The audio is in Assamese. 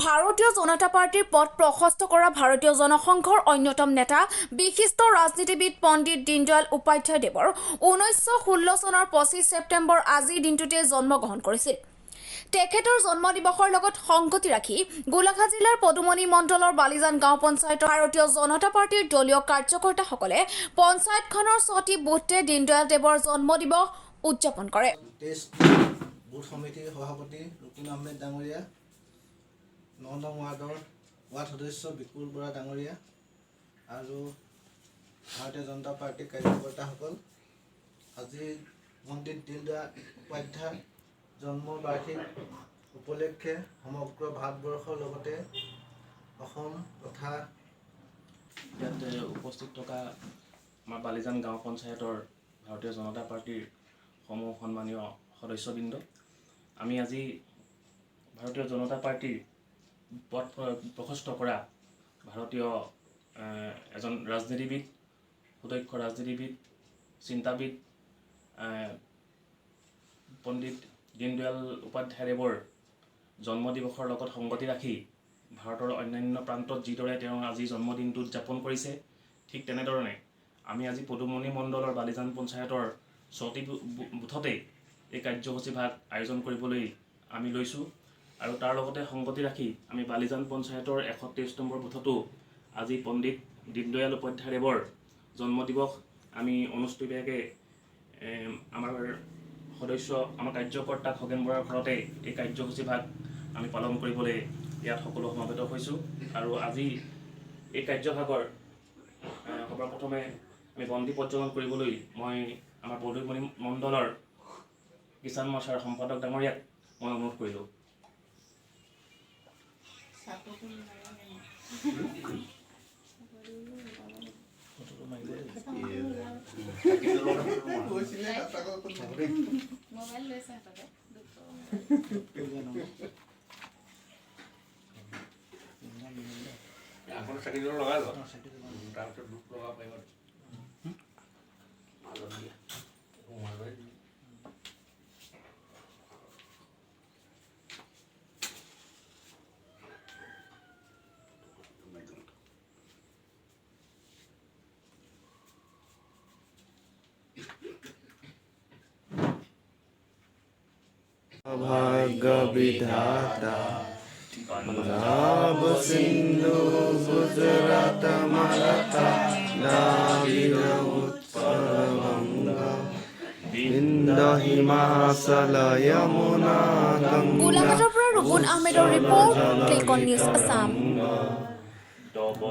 ভাৰতীয় জনতা পাৰ্টিৰ পথ প্ৰশস্ত কৰা ভাৰতীয় জনসংঘৰ অন্যতম নেতা বিশিষ্ট ৰাজনীতিবিদ পণ্ডিত দীনদয়াল উপাধ্যায়দেৱৰ 1916 চনৰ 25 ছেপ্টেম্বৰ আজিৰ দিনটোতে জন্মগ্ৰহণ কৰিছিল। তেখেতৰ জন্ম দিৱসৰ লগত সংগতি ৰাখি গোলাঘাট জিলাৰ পদুমণি মণ্ডলৰ বালিজান গাঁও পঞ্চায়তৰ ভাৰতীয় জনতা পাৰ্টিৰ দলীয় কাৰ্যকৰ্তাসকলে পঞ্চায়তখনৰ 6টি বুথে দীনদয়াল দেৱৰ জন্ম দিৱস উদযাপন কৰে। বুথ সমিতিৰ সভাপতি ৰুকিন আহমেদ ডাঙৰীয়া, 9 নং ৱাৰ্ডৰ ৱাৰ্ড সদস্য বিকুল বৰা ডাঙৰীয়া আৰু ভাৰতীয় জনতা পাৰ্টিৰ কাৰ্যকৰ্তাসকল, আজি পণ্ডিত দীনদয়াল উপাধ্যায় জন্মবাৰ্ষিক উপলক্ষে সমগ্ৰ ভাৰতবৰ্ষৰ লগতে অসম তথা ইয়াত উপস্থিত থকা আমাৰ বালিজান গাঁও পঞ্চায়তৰ ভাৰতীয় জনতা পাৰ্টিৰ সমূহ সন্মানীয় সদস্যবৃন্দ, আমি আজি ভাৰতীয় জনতা পাৰ্টিৰ পথ প্ৰশস্ত কৰা ভাৰতীয় এজন ৰাজনীতিবিদ, সুদক্ষ ৰাজনীতিবিদ, চিন্তাবিদ পণ্ডিত দীনদয়াল উপাধ্যায়দেৱৰ জন্মদিৱসৰ লগত সংগতি ৰাখি ভাৰতৰ অন্যান্য প্ৰান্তত যিদৰে তেওঁ আজি জন্মদিনটো উদযাপন কৰিছে, ঠিক তেনেধৰণে আমি আজি পদুমণি মণ্ডলৰ বালিজান পঞ্চায়তৰ 6টি বুথতেই এই কাৰ্যসূচীভাগ আয়োজন কৰিবলৈ আমি লৈছোঁ আৰু তাৰ লগতে সংগতি ৰাখি আমি বালিজান পঞ্চায়তৰ 123 নম্বৰ বুথতো আজি পণ্ডিত দীনদয়াল উপাধ্যায়দেৱৰ জন্মদিৱস আমি অনুষ্ঠিতভাৱে আমাৰ সদস্য, আমাৰ কাৰ্যকৰ্তা খগেন বৰাৰ ঘৰতে এই কাৰ্যসূচীভাগ আমি পালন কৰিবলৈ ইয়াত সকলো সমাবেত হৈছোঁ। আৰু আজি এই কাৰ্যভাগৰ সৰ্বপ্ৰথমে আমি বন্তি প্ৰজ্বলন কৰিবলৈ মই আমাৰ পদুমণি মণ্ডলৰ কিষাণ মৰ্চাৰ সম্পাদক ডাঙৰীয়াক মই অনুৰোধ কৰিলোঁ। भाग्य विधाता पंजाब सिंधु गुजरात मराठा द्राविड़ उत्कल गंगा विंध्य हिमाचल यमुना गंगा। গোলাঘাটৰ পৰা ৰুবুল আহমেদৰ report, click on news Assam.